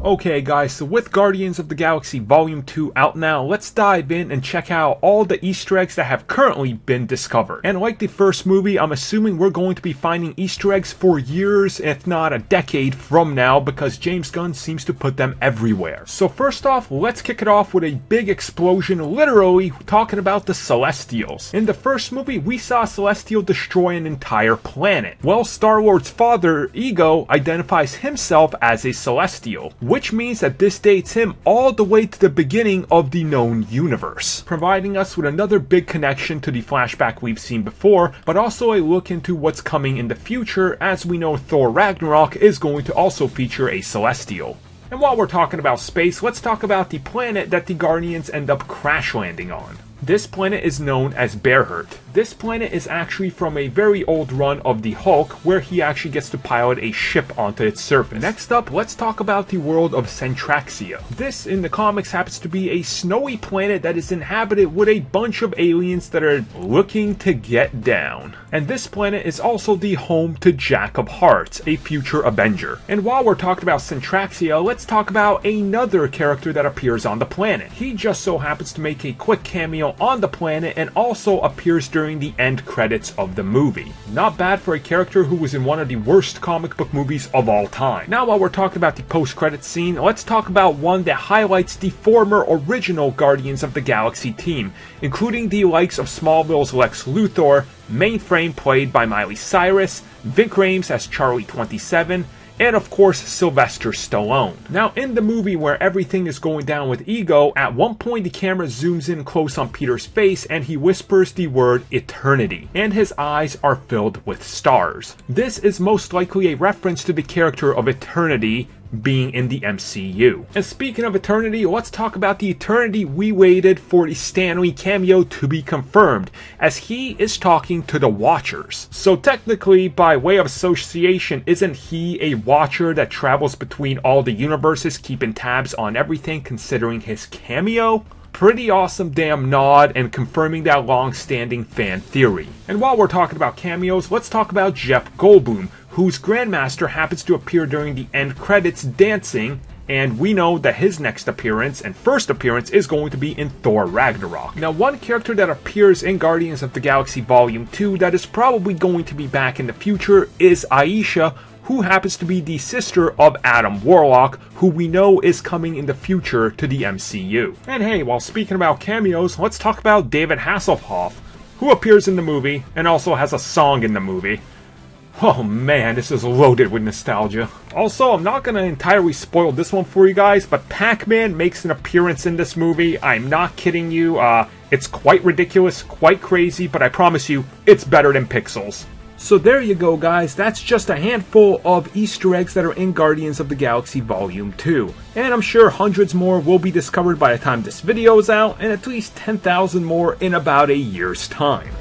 Okay guys, so with Guardians of the Galaxy Volume 2 out now, let's dive in and check out all the Easter eggs that have currently been discovered. And like the first movie, I'm assuming we're going to be finding Easter eggs for years, if not a decade from now, because James Gunn seems to put them everywhere. So first off, let's kick it off with a big explosion, literally talking about the Celestials. In the first movie, we saw Celestial destroy an entire planet. Well, Star-Lord's father, Ego, identifies himself as a Celestial, which means that this dates him all the way to the beginning of the known universe, providing us with another big connection to the flashback we've seen before, but also a look into what's coming in the future, as we know Thor Ragnarok is going to also feature a Celestial. And while we're talking about space, let's talk about the planet that the Guardians end up crash landing on. This planet is known as Bearhurt. This planet is actually from a very old run of the Hulk, where he actually gets to pilot a ship onto its surface. Next up, let's talk about the world of Centraxia. This, in the comics, happens to be a snowy planet that is inhabited with a bunch of aliens that are looking to get down. And this planet is also the home to Jack of Hearts, a future Avenger. And while we're talking about Centraxia, let's talk about another character that appears on the planet. He just so happens to make a quick cameo on the planet and also appears during the end credits of the movie. Not bad for a character who was in one of the worst comic book movies of all time. Now, while we're talking about the post-credits scene, let's talk about one that highlights the former original Guardians of the Galaxy team, including the likes of Smallville's Lex Luthor, Mainframe played by Miley Cyrus, Ving Rhames as Charlie 27, and of course Sylvester Stallone. Now, in the movie where everything is going down with Ego, at one point the camera zooms in close on Peter's face and he whispers the word eternity, and his eyes are filled with stars. This is most likely a reference to the character of Eternity being in the MCU. And speaking of Eternity, let's talk about the eternity we waited for the Stan Lee cameo to be confirmed, as he is talking to the Watchers. So technically, by way of association, isn't he a Watcher that travels between all the universes, keeping tabs on everything, considering his cameo? Pretty awesome damn nod and confirming that long-standing fan theory. And while we're talking about cameos, let's talk about Jeff Goldblum, whose Grandmaster happens to appear during the end credits dancing, and we know that his next appearance and first appearance is going to be in Thor Ragnarok. Now, one character that appears in Guardians of the Galaxy Volume 2 that is probably going to be back in the future is Aisha, who happens to be the sister of Adam Warlock, who we know is coming in the future to the MCU. And hey, while speaking about cameos, let's talk about David Hasselhoff, who appears in the movie and also has a song in the movie. Oh man, this is loaded with nostalgia. Also, I'm not going to entirely spoil this one for you guys, but PacMan makes an appearance in this movie. I'm not kidding you. It's quite ridiculous, quite crazy, but I promise you, it's better than Pixels. So there you go guys, that's just a handful of Easter eggs that are in Guardians of the Galaxy Volume 2. And I'm sure hundreds more will be discovered by the time this video is out, and at least 10,000 more in about a year's time.